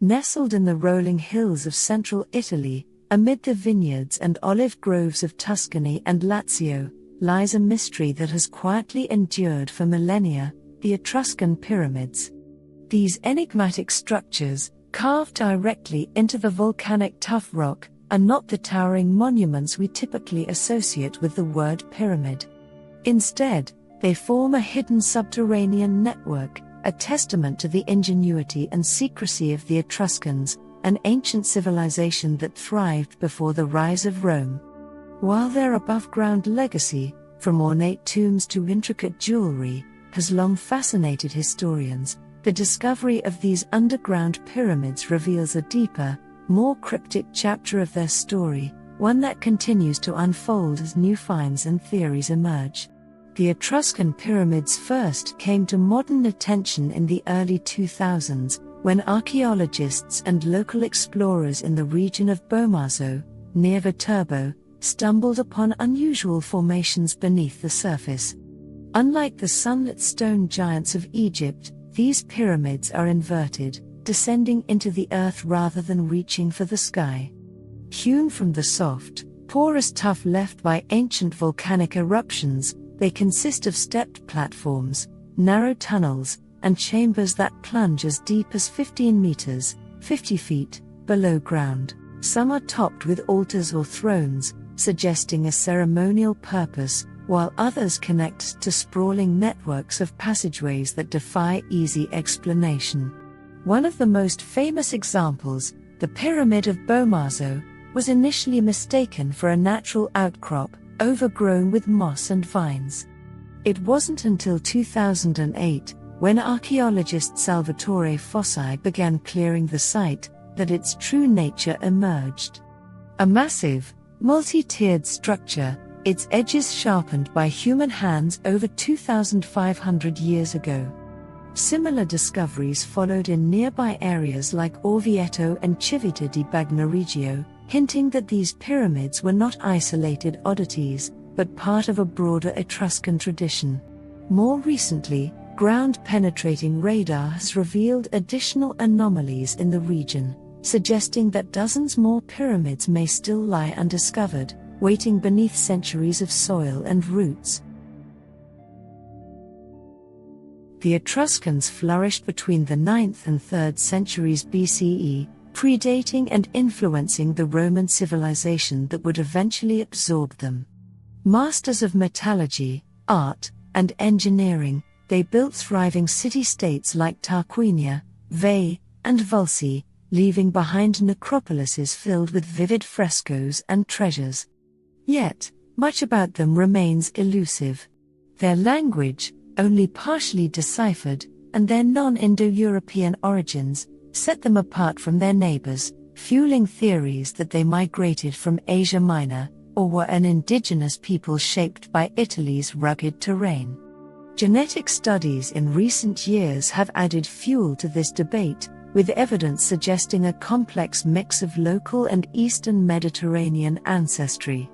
Nestled in the rolling hills of central Italy, amid the vineyards and olive groves of Tuscany and Lazio, lies a mystery that has quietly endured for millennia: the Etruscan Pyramids. These enigmatic structures, carved directly into the volcanic tuff rock, are not the towering monuments we typically associate with the word pyramid. Instead, they form a hidden subterranean network, a testament to the ingenuity and secrecy of the Etruscans, an ancient civilization that thrived before the rise of Rome. While their above-ground legacy, from ornate tombs to intricate jewelry, has long fascinated historians, the discovery of these underground pyramids reveals a deeper, more cryptic chapter of their story, one that continues to unfold as new finds and theories emerge. The Etruscan pyramids first came to modern attention in the early 2000s, when archaeologists and local explorers in the region of Bomarzo, near Viterbo, stumbled upon unusual formations beneath the surface. Unlike the sunlit stone giants of Egypt, these pyramids are inverted, descending into the earth rather than reaching for the sky. Hewn from the soft, porous tuff left by ancient volcanic eruptions, they consist of stepped platforms, narrow tunnels, and chambers that plunge as deep as 15 meters, 50 feet, below ground. Some are topped with altars or thrones, suggesting a ceremonial purpose, while others connect to sprawling networks of passageways that defy easy explanation. One of the most famous examples, the Pyramid of Bomarzo, was initially mistaken for a natural outcrop, overgrown with moss and vines. It wasn't until 2008, when archaeologist Salvatore Fossi began clearing the site, that its true nature emerged. A massive, multi-tiered structure, its edges sharpened by human hands over 2,500 years ago. Similar discoveries followed in nearby areas like Orvieto and Civita di Bagnoregio, hinting that these pyramids were not isolated oddities, but part of a broader Etruscan tradition. More recently, ground-penetrating radar has revealed additional anomalies in the region, suggesting that dozens more pyramids may still lie undiscovered, waiting beneath centuries of soil and roots. The Etruscans flourished between the 9th and 3rd centuries BCE, predating and influencing the Roman civilization that would eventually absorb them. Masters of metallurgy, art, and engineering, they built thriving city-states like Tarquinia, Veii, and Volsi, leaving behind necropolises filled with vivid frescoes and treasures. Yet, much about them remains elusive. Their language, only partially deciphered, and their non-Indo-European origins, set them apart from their neighbors, fueling theories that they migrated from Asia Minor, or were an indigenous people shaped by Italy's rugged terrain. Genetic studies in recent years have added fuel to this debate, with evidence suggesting a complex mix of local and Eastern Mediterranean ancestry.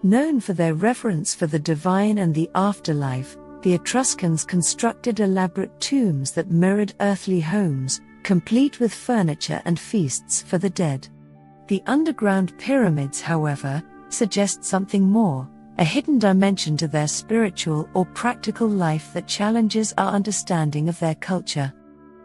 Known for their reverence for the divine and the afterlife, the Etruscans constructed elaborate tombs that mirrored earthly homes, complete with furniture and feasts for the dead. The underground pyramids, however, suggest something more, a hidden dimension to their spiritual or practical life that challenges our understanding of their culture.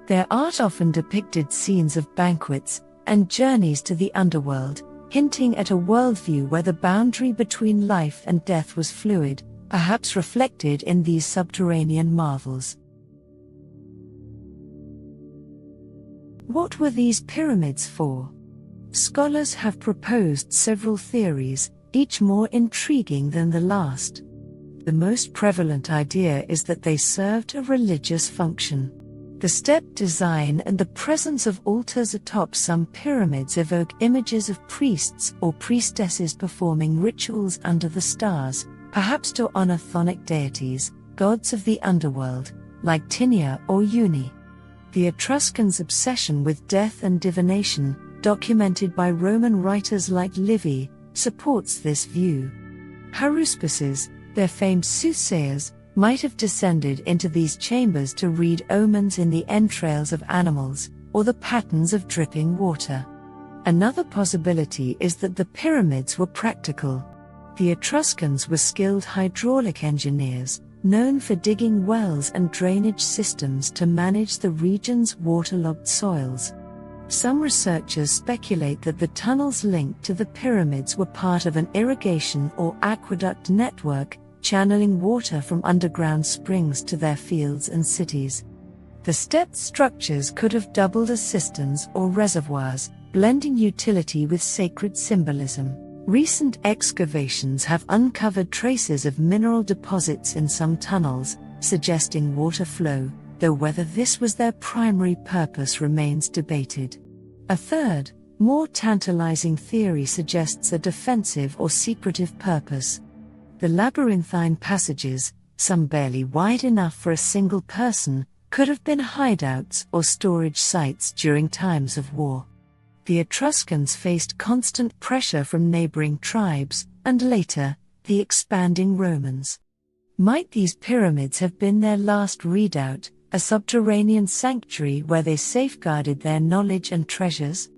Their art often depicted scenes of banquets and journeys to the underworld, hinting at a worldview where the boundary between life and death was fluid, perhaps reflected in these subterranean marvels. What were these pyramids for? Scholars have proposed several theories, each more intriguing than the last. The most prevalent idea is that they served a religious function. The stepped design and the presence of altars atop some pyramids evoke images of priests or priestesses performing rituals under the stars, perhaps to honor chthonic deities, gods of the underworld, like Tinia or Uni. The Etruscans' obsession with death and divination, documented by Roman writers like Livy, supports this view. Haruspices, their famed soothsayers, might have descended into these chambers to read omens in the entrails of animals, or the patterns of dripping water. Another possibility is that the pyramids were practical. The Etruscans were skilled hydraulic engineers, known for digging wells and drainage systems to manage the region's waterlogged soils. Some researchers speculate that the tunnels linked to the pyramids were part of an irrigation or aqueduct network, channeling water from underground springs to their fields and cities. The stepped structures could have doubled as cisterns or reservoirs, blending utility with sacred symbolism. Recent excavations have uncovered traces of mineral deposits in some tunnels, suggesting water flow, though whether this was their primary purpose remains debated. A third, more tantalizing theory suggests a defensive or secretive purpose. The labyrinthine passages, some barely wide enough for a single person, could have been hideouts or storage sites during times of war. The Etruscans faced constant pressure from neighboring tribes, and later, the expanding Romans. Might these pyramids have been their last redoubt, a subterranean sanctuary where they safeguarded their knowledge and treasures?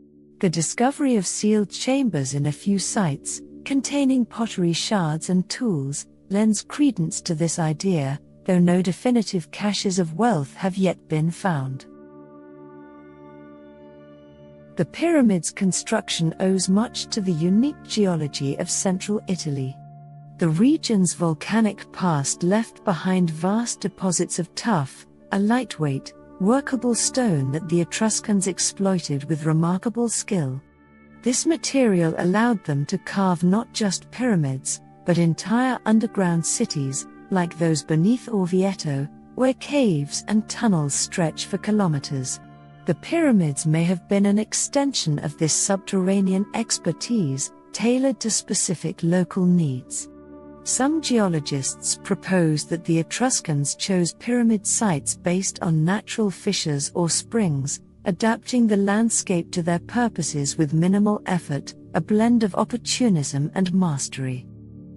The discovery of sealed chambers in a few sites, containing pottery shards and tools, lends credence to this idea, though no definitive caches of wealth have yet been found. The pyramid's construction owes much to the unique geology of central Italy. The region's volcanic past left behind vast deposits of tuff, a lightweight, workable stone that the Etruscans exploited with remarkable skill. This material allowed them to carve not just pyramids, but entire underground cities, like those beneath Orvieto, where caves and tunnels stretch for kilometers. The pyramids may have been an extension of this subterranean expertise, tailored to specific local needs. Some geologists propose that the Etruscans chose pyramid sites based on natural fissures or springs, adapting the landscape to their purposes with minimal effort, a blend of opportunism and mastery.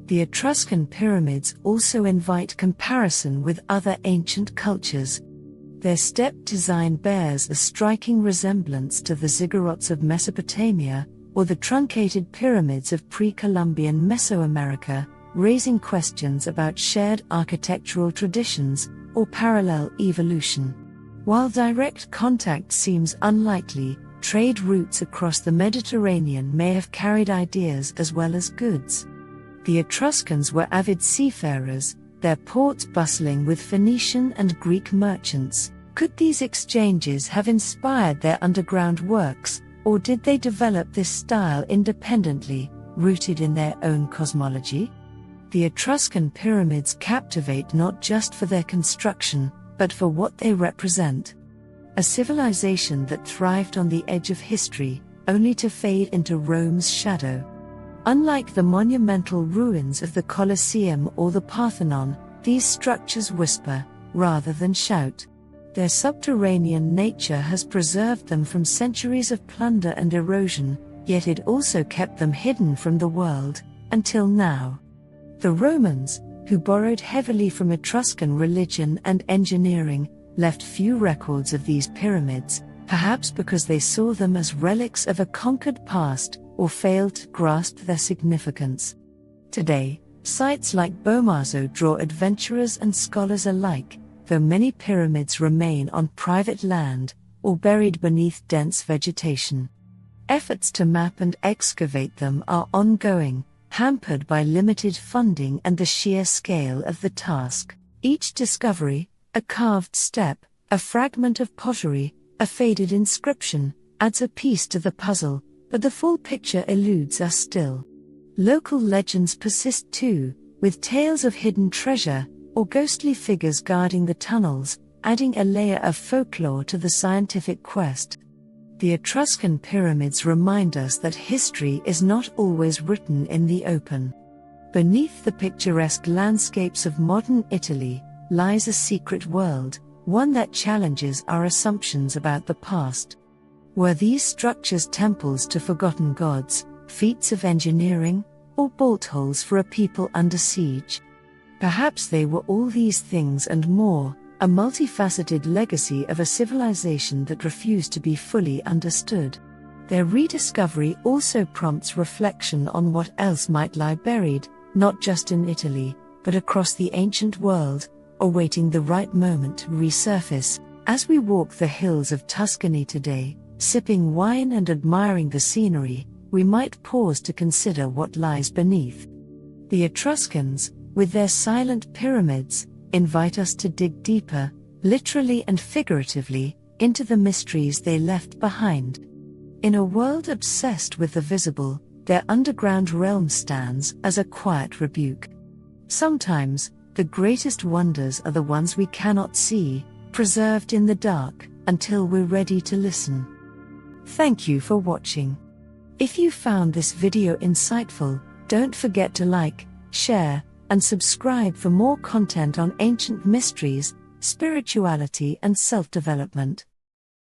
The Etruscan pyramids also invite comparison with other ancient cultures. Their stepped design bears a striking resemblance to the ziggurats of Mesopotamia, or the truncated pyramids of pre-Columbian Mesoamerica, raising questions about shared architectural traditions or parallel evolution. While direct contact seems unlikely, trade routes across the Mediterranean may have carried ideas as well as goods. The Etruscans were avid seafarers, their ports bustling with Phoenician and Greek merchants. Could these exchanges have inspired their underground works, or did they develop this style independently, rooted in their own cosmology? The Etruscan pyramids captivate not just for their construction, but for what they represent. A civilization that thrived on the edge of history, only to fade into Rome's shadow. Unlike the monumental ruins of the Colosseum or the Parthenon, these structures whisper, rather than shout. Their subterranean nature has preserved them from centuries of plunder and erosion, yet it also kept them hidden from the world, until now. The Romans, who borrowed heavily from Etruscan religion and engineering, left few records of these pyramids, perhaps because they saw them as relics of a conquered past, or failed to grasp their significance. Today, sites like Bomarzo draw adventurers and scholars alike, though many pyramids remain on private land, or buried beneath dense vegetation. Efforts to map and excavate them are ongoing, hampered by limited funding and the sheer scale of the task. Each discovery, a carved step, a fragment of pottery, a faded inscription, adds a piece to the puzzle, but the full picture eludes us still. Local legends persist too, with tales of hidden treasure, or ghostly figures guarding the tunnels, adding a layer of folklore to the scientific quest. The Etruscan pyramids remind us that history is not always written in the open. Beneath the picturesque landscapes of modern Italy lies a secret world, one that challenges our assumptions about the past. Were these structures temples to forgotten gods, feats of engineering, or bolt holes for a people under siege? Perhaps they were all these things and more, a multifaceted legacy of a civilization that refused to be fully understood. Their rediscovery also prompts reflection on what else might lie buried, not just in Italy, but across the ancient world, awaiting the right moment to resurface. As we walk the hills of Tuscany today, sipping wine and admiring the scenery, we might pause to consider what lies beneath. The Etruscans, with their silent pyramids, invite us to dig deeper, literally and figuratively, into the mysteries they left behind. In a world obsessed with the visible, their underground realm stands as a quiet rebuke. Sometimes, the greatest wonders are the ones we cannot see, preserved in the dark, until we're ready to listen. Thank you for watching. If you found this video insightful, don't forget to like, share, and subscribe for more content on ancient mysteries, spirituality, and self-development.